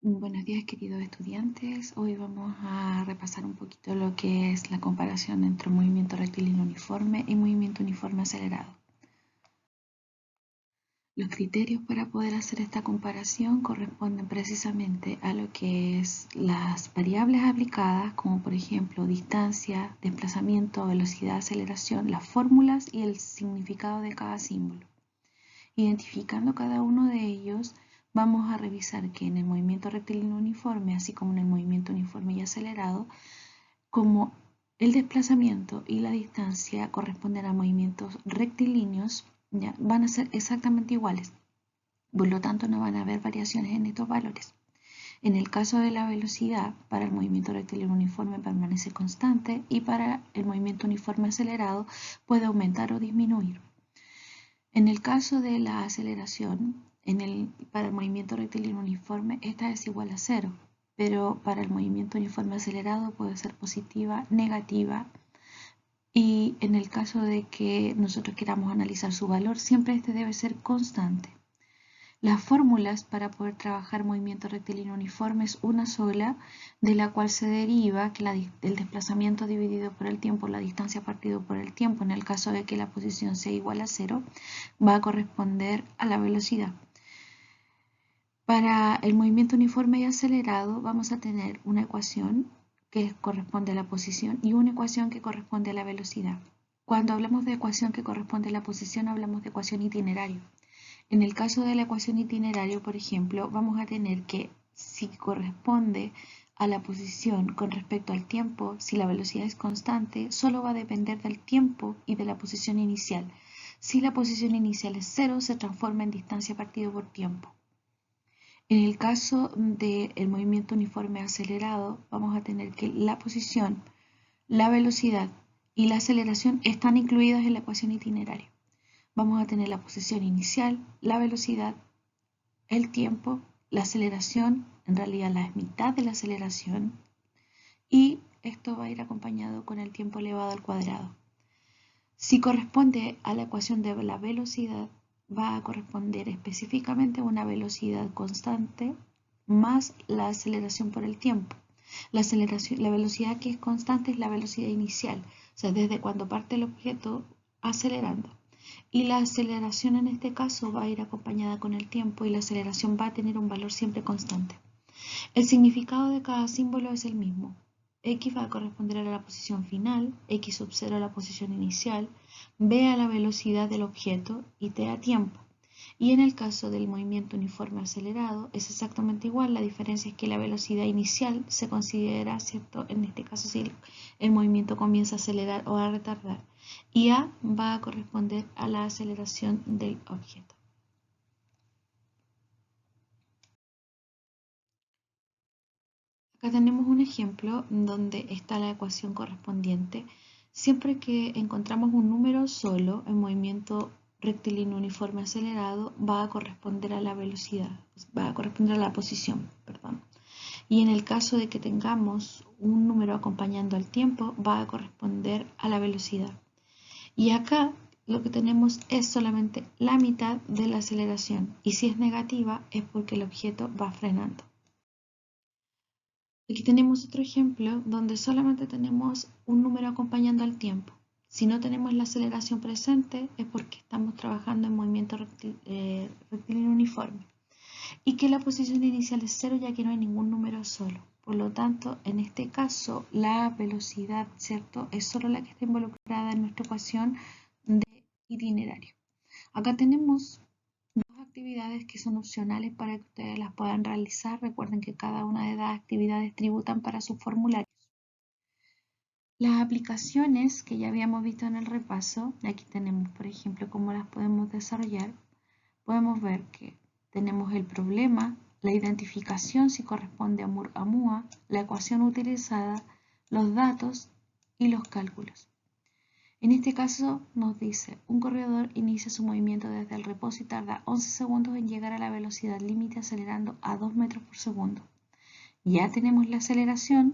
Buenos días, queridos estudiantes. Hoy vamos a repasar un poquito lo que es la comparación entre movimiento rectilíneo uniforme y movimiento uniforme acelerado. Los criterios para poder hacer esta comparación corresponden precisamente a lo que es las variables aplicadas, como por ejemplo distancia, desplazamiento, velocidad, aceleración, las fórmulas y el significado de cada símbolo. Identificando cada uno de ellos, vamos a revisar que en el movimiento rectilíneo uniforme, así como en el movimiento uniforme y acelerado, como el desplazamiento y la distancia corresponden a movimientos rectilíneos, ya van a ser exactamente iguales. Por lo tanto, no van a haber variaciones en estos valores. En el caso de la velocidad, para el movimiento rectilíneo uniforme permanece constante y para el movimiento uniforme acelerado puede aumentar o disminuir. En el caso de la aceleración, para el movimiento rectilíneo uniforme, esta es igual a 0, pero para el movimiento uniforme acelerado puede ser positiva, negativa, y en el caso de que nosotros queramos analizar su valor, siempre este debe ser constante. Las fórmulas para poder trabajar movimiento rectilíneo uniforme es una sola, de la cual se deriva que el desplazamiento dividido por el tiempo, la distancia partido por el tiempo, en el caso de que la posición sea igual a 0, va a corresponder a la velocidad. Para el movimiento uniforme y acelerado vamos a tener una ecuación que corresponde a la posición y una ecuación que corresponde a la velocidad. Cuando hablamos de ecuación que corresponde a la posición, hablamos de ecuación itinerario. En el caso de la ecuación itinerario, por ejemplo, vamos a tener que si corresponde a la posición con respecto al tiempo, si la velocidad es constante, solo va a depender del tiempo y de la posición inicial. Si la posición inicial es 0, se transforma en distancia partido por tiempo. En el caso del movimiento uniforme acelerado, vamos a tener que la posición, la velocidad y la aceleración están incluidas en la ecuación itinerario. Vamos a tener la posición inicial, la velocidad, el tiempo, la aceleración, en realidad la mitad de la aceleración, y esto va a ir acompañado con el tiempo elevado al cuadrado. Si corresponde a la ecuación de la velocidad, va a corresponder específicamente a una velocidad constante más la aceleración por el tiempo. La velocidad que es constante es la velocidad inicial, o sea, desde cuando parte el objeto acelerando. Y la aceleración en este caso va a ir acompañada con el tiempo y la aceleración va a tener un valor siempre constante. El significado de cada símbolo es el mismo. X va a corresponder a la posición final, X sub 0 a la posición inicial, B a la velocidad del objeto y T a tiempo. Y en el caso del movimiento uniforme acelerado es exactamente igual, la diferencia es que la velocidad inicial se considera, ¿cierto? En este caso si el movimiento comienza a acelerar o a retardar. Y A va a corresponder a la aceleración del objeto. Acá tenemos un ejemplo donde está la ecuación correspondiente. Siempre que encontramos un número solo en movimiento rectilíneo uniforme acelerado, va a corresponder a la velocidad, va a corresponder a la posición, perdón. Y en el caso de que tengamos un número acompañando al tiempo, va a corresponder a la velocidad. Y acá lo que tenemos es solamente la mitad de la aceleración, y si es negativa es porque el objeto va frenando. Aquí tenemos otro ejemplo donde solamente tenemos un número acompañando al tiempo. Si no tenemos la aceleración presente es porque estamos trabajando en movimiento rectilíneo uniforme. Y que la posición inicial es 0 ya que no hay ningún número solo. Por lo tanto, en este caso, la velocidad, ¿cierto? Es solo la que está involucrada en nuestra ecuación de itinerario. Acá tenemos dos actividades que son opcionales para que ustedes las puedan realizar. Recuerden que cada una de las actividades tributan para sus formularios. Las aplicaciones que ya habíamos visto en el repaso, aquí tenemos por ejemplo cómo las podemos desarrollar. Podemos ver que tenemos el problema, la identificación si corresponde a MUA, la ecuación utilizada, los datos y los cálculos. En este caso nos dice, un corredor inicia su movimiento desde el reposo y tarda 11 segundos en llegar a la velocidad límite acelerando a 2 metros por segundo. Ya tenemos la aceleración,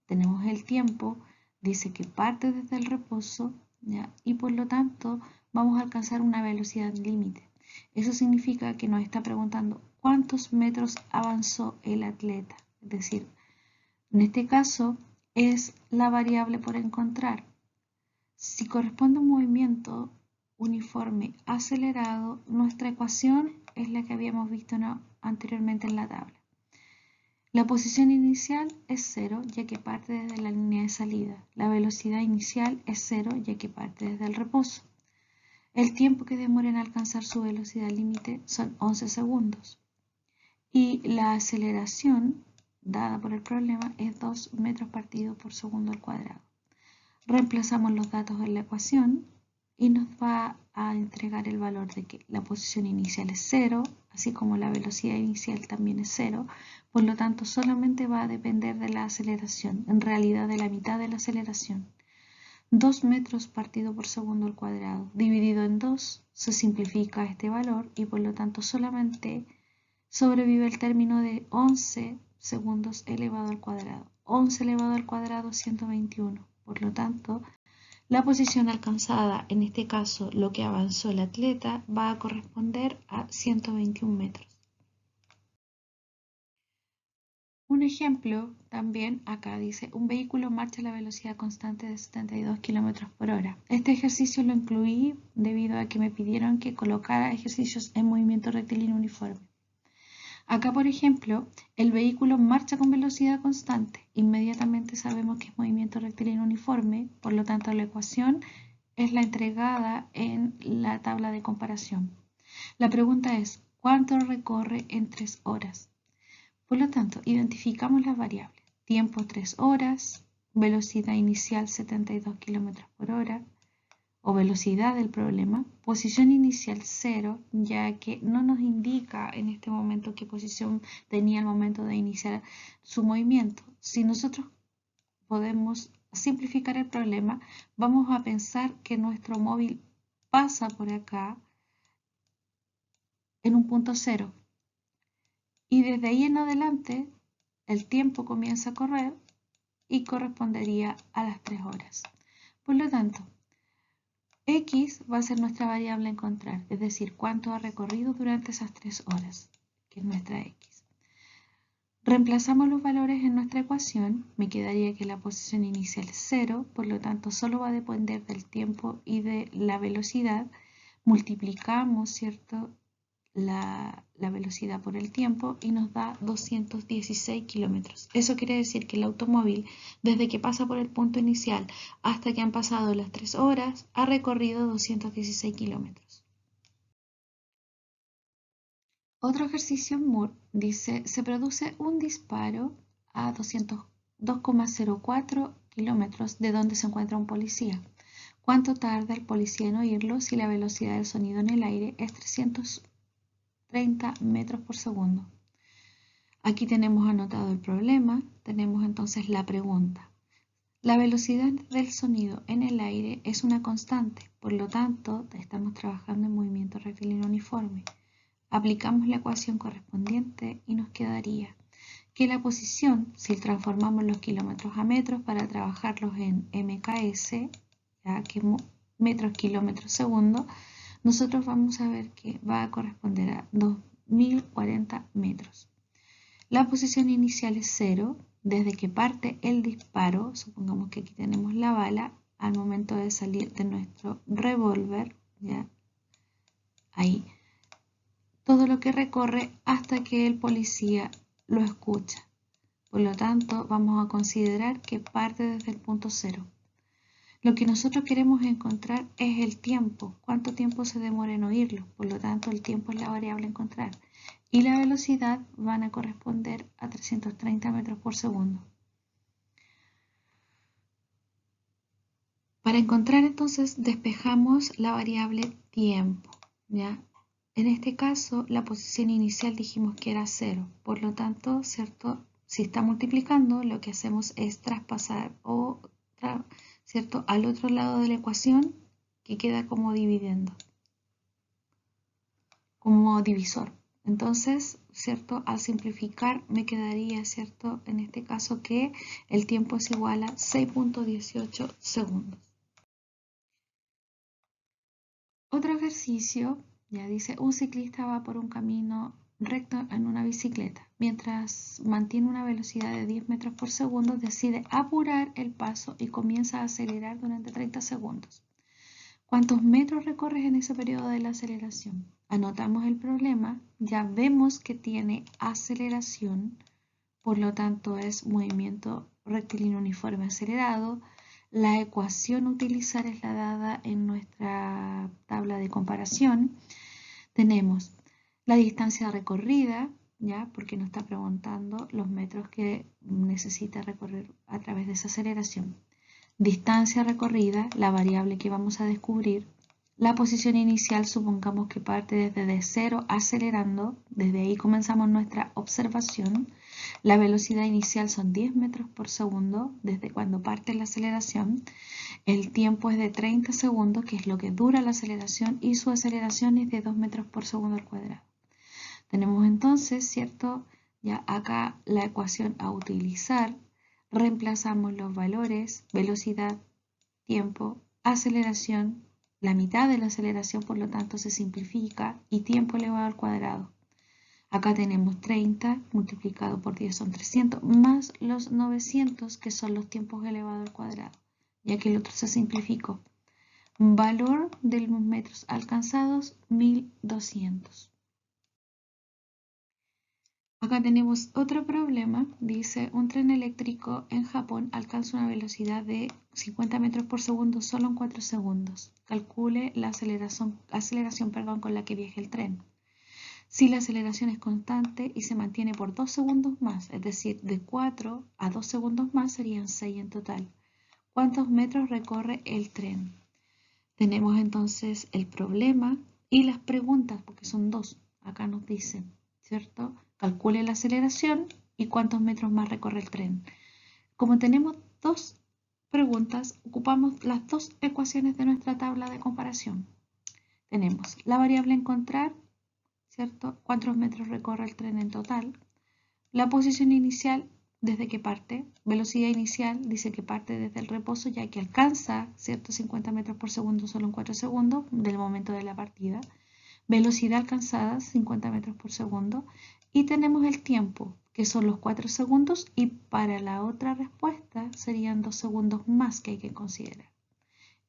tenemos el tiempo, dice que parte desde el reposo, ¿ya? Y por lo tanto vamos a alcanzar una velocidad límite. Eso significa que nos está preguntando cuántos metros avanzó el atleta. Es decir, en este caso es la variable por encontrar. Si corresponde a un movimiento uniforme acelerado, nuestra ecuación es la que habíamos visto anteriormente en la tabla. La posición inicial es 0, ya que parte desde la línea de salida. La velocidad inicial es 0, ya que parte desde el reposo. El tiempo que demora en alcanzar su velocidad límite son 11 segundos. Y la aceleración dada por el problema es 2 metros partido por segundo al cuadrado. Reemplazamos los datos en la ecuación y nos va a entregar el valor de que la posición inicial es 0, así como la velocidad inicial también es 0, por lo tanto solamente va a depender de la aceleración, en realidad de la mitad de la aceleración. 2 metros partido por segundo al cuadrado dividido en 2 se simplifica este valor y por lo tanto solamente sobrevive el término de 11 segundos elevado al cuadrado. 11 elevado al cuadrado 121. Por lo tanto, la posición alcanzada, en este caso lo que avanzó el atleta, va a corresponder a 121 metros. Un ejemplo también acá dice, un vehículo marcha a la velocidad constante de 72 km por hora. Este ejercicio lo incluí debido a que me pidieron que colocara ejercicios en movimiento rectilíneo uniforme. Acá, por ejemplo, el vehículo marcha con velocidad constante. Inmediatamente sabemos que es movimiento rectilíneo uniforme, por lo tanto la ecuación es la entregada en la tabla de comparación. La pregunta es, ¿cuánto recorre en 3 horas? Por lo tanto, identificamos las variables. Tiempo 3 horas, velocidad inicial 72 km por hora, o velocidad del problema, posición inicial 0, ya que no nos indica en este momento qué posición tenía al momento de iniciar su movimiento. Si nosotros podemos simplificar el problema, vamos a pensar que nuestro móvil pasa por acá en un punto 0 y desde ahí en adelante el tiempo comienza a correr y correspondería a las 3 horas. Por lo tanto, X va a ser nuestra variable a encontrar, es decir, cuánto ha recorrido durante esas 3 horas, que es nuestra X. Reemplazamos los valores en nuestra ecuación, me quedaría que la posición inicial es 0, por lo tanto solo va a depender del tiempo y de la velocidad. Multiplicamos, ¿cierto?, la velocidad por el tiempo y nos da 216 kilómetros. Eso quiere decir que el automóvil, desde que pasa por el punto inicial hasta que han pasado las 3 horas, ha recorrido 216 kilómetros. Otro ejercicio en Moore dice, se produce un disparo a 2,04 kilómetros de donde se encuentra un policía. ¿Cuánto tarda el policía en oírlo si la velocidad del sonido en el aire es 330 metros por segundo? Aquí tenemos anotado el problema, tenemos entonces la pregunta. La velocidad del sonido en el aire es una constante, por lo tanto estamos trabajando en movimiento rectilíneo uniforme. Aplicamos la ecuación correspondiente y nos quedaría que la posición, si transformamos los kilómetros a metros para trabajarlos en MKS, ya que metros, kilómetros, segundo, nosotros vamos a ver que va a corresponder a 2040 metros. La posición inicial es 0, desde que parte el disparo, supongamos que aquí tenemos la bala, al momento de salir de nuestro revólver, ya, ahí, todo lo que recorre hasta que el policía lo escucha. Por lo tanto, vamos a considerar que parte desde el punto 0. Lo que nosotros queremos encontrar es el tiempo, cuánto tiempo se demora en oírlo. Por lo tanto, el tiempo es la variable a encontrar. Y la velocidad van a corresponder a 330 metros por segundo. Para encontrar entonces despejamos la variable tiempo, ¿ya? En este caso la posición inicial dijimos que era 0, por lo tanto, ¿cierto? Si está multiplicando, lo que hacemos es traspasar ¿cierto?, al otro lado de la ecuación que queda como dividendo, como divisor. Entonces, ¿cierto?, al simplificar me quedaría, ¿cierto?, en este caso que el tiempo es igual a 6.18 segundos. Otro ejercicio, ya dice, un ciclista va por un camino recto en una bicicleta. Mientras mantiene una velocidad de 10 metros por segundo, decide apurar el paso y comienza a acelerar durante 30 segundos. ¿Cuántos metros recorres en ese periodo de la aceleración? Anotamos el problema, ya vemos que tiene aceleración, por lo tanto es movimiento rectilíneo uniforme acelerado. La ecuación a utilizar es la dada en nuestra tabla de comparación. Tenemos la distancia recorrida, ¿ya? Porque nos está preguntando los metros que necesita recorrer a través de esa aceleración. Distancia recorrida, la variable que vamos a descubrir. La posición inicial, supongamos que parte desde 0 acelerando, desde ahí comenzamos nuestra observación. La velocidad inicial son 10 metros por segundo, desde cuando parte la aceleración. El tiempo es de 30 segundos, que es lo que dura la aceleración, y su aceleración es de 2 metros por segundo al cuadrado. Tenemos entonces, ¿cierto? Ya acá la ecuación a utilizar. Reemplazamos los valores, velocidad, tiempo, aceleración, la mitad de la aceleración, por lo tanto se simplifica, y tiempo elevado al cuadrado. Acá tenemos 30 multiplicado por 10 son 300, más los 900 que son los tiempos elevados al cuadrado, ya que el otro se simplificó. Valor de los metros alcanzados, 1200. Acá tenemos otro problema, dice un tren eléctrico en Japón alcanza una velocidad de 50 metros por segundo solo en 4 segundos. Calcule la aceleración con la que viaja el tren. Si la aceleración es constante y se mantiene por 2 segundos más, es decir, de 4 a 2 segundos más serían 6 en total. ¿Cuántos metros recorre el tren? Tenemos entonces el problema y las preguntas, porque son dos. Acá nos dicen, ¿cierto? Calcule la aceleración y cuántos metros más recorre el tren. Como tenemos dos preguntas, ocupamos las dos ecuaciones de nuestra tabla de comparación. Tenemos la variable encontrar, ¿cierto? ¿Cuántos metros recorre el tren en total? La posición inicial, desde que parte. Velocidad inicial dice que parte desde el reposo, ya que alcanza, ¿cierto? 50 metros por segundo solo en 4 segundos del momento de la partida. Velocidad alcanzada, 50 metros por segundo. Y tenemos el tiempo, que son los 4 segundos, y para la otra respuesta serían 2 segundos más que hay que considerar.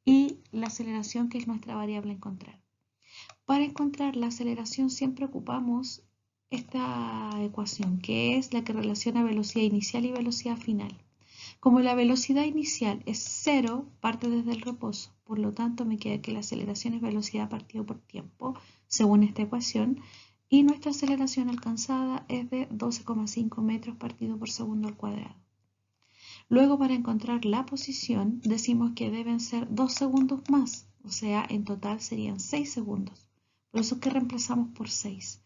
Y la aceleración, que es nuestra variable a encontrar. Para encontrar la aceleración siempre ocupamos esta ecuación, que es la que relaciona velocidad inicial y velocidad final. Como la velocidad inicial es 0, parte desde el reposo, por lo tanto me queda que la aceleración es velocidad partido por tiempo, según esta ecuación, y nuestra aceleración alcanzada es de 12,5 metros partido por segundo al cuadrado. Luego, para encontrar la posición, decimos que deben ser 2 segundos más, o sea, en total serían 6 segundos. Por eso es que reemplazamos por 6.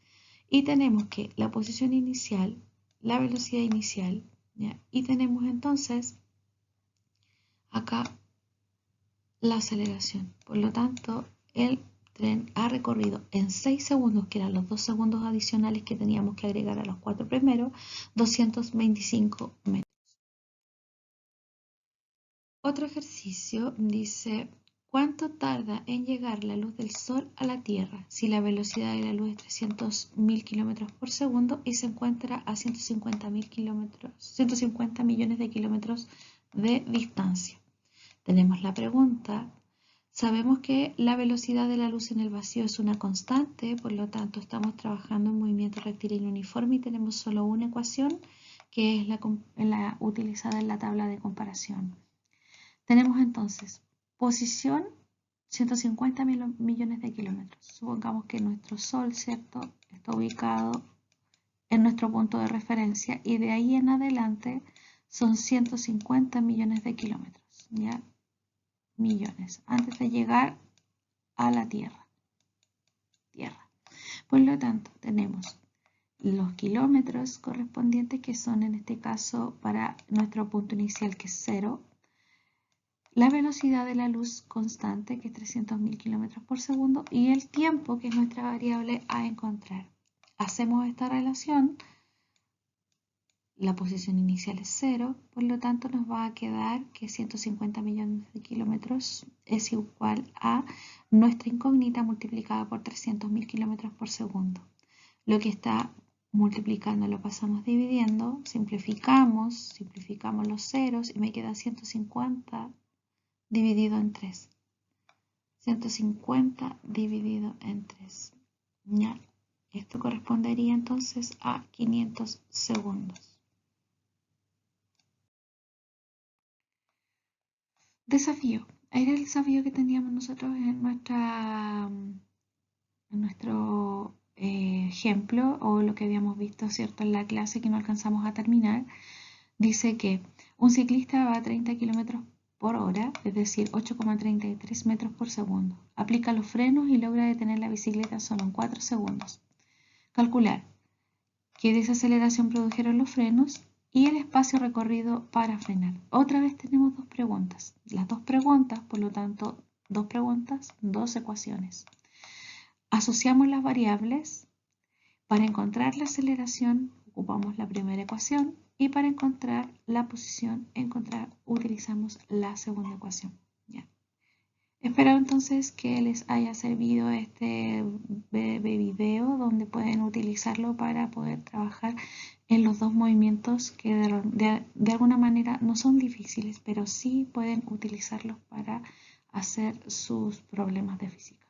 Y tenemos que la posición inicial, la velocidad inicial, ¿ya? Y tenemos entonces acá la aceleración. Por lo tanto, el tren ha recorrido en 6 segundos, que eran los 2 segundos adicionales que teníamos que agregar a los 4 primeros, 225 metros. Otro ejercicio dice, ¿cuánto tarda en llegar la luz del Sol a la Tierra si la velocidad de la luz es 300.000 km por segundo y se encuentra a 150 millones de kilómetros de distancia? Tenemos la pregunta. Sabemos que la velocidad de la luz en el vacío es una constante, por lo tanto estamos trabajando en movimiento rectilíneo uniforme y tenemos solo una ecuación, que es la utilizada en la tabla de comparación. Tenemos entonces posición 150 millones de kilómetros. Supongamos que nuestro Sol, ¿cierto?, está ubicado en nuestro punto de referencia y de ahí en adelante son 150 millones de kilómetros, ¿ya? Millones, antes de llegar a la Tierra. Por lo tanto, tenemos los kilómetros correspondientes, que son en este caso para nuestro punto inicial, que es 0. La velocidad de la luz constante, que es 300.000 km por segundo, y el tiempo, que es nuestra variable a encontrar. Hacemos esta relación, la posición inicial es 0, por lo tanto nos va a quedar que 150 millones de kilómetros es igual a nuestra incógnita multiplicada por 300.000 km por segundo. Lo que está multiplicando lo pasamos dividiendo, simplificamos los ceros y me queda 150 dividido en 3. 150 dividido en 3. ¿Ya? Esto correspondería entonces a 500 segundos. Desafío. Era el desafío que teníamos nosotros en nuestro ejemplo, o lo que habíamos visto, ¿cierto?, en la clase que no alcanzamos a terminar. Dice que un ciclista va a 30 km por hora, es decir, 8,33 metros por segundo. Aplica los frenos y logra detener la bicicleta solo en 4 segundos. Calcular qué desaceleración produjeron los frenos y el espacio recorrido para frenar. Otra vez tenemos dos preguntas. Las dos preguntas, por lo tanto, dos preguntas, dos ecuaciones. Asociamos las variables. Para encontrar la aceleración ocupamos la primera ecuación y para encontrar la posición utilizamos la segunda ecuación. ¿Ya? Espero entonces que les haya servido este video donde pueden utilizarlo para poder trabajar en los dos movimientos que de alguna manera no son difíciles, pero sí pueden utilizarlos para hacer sus problemas de física.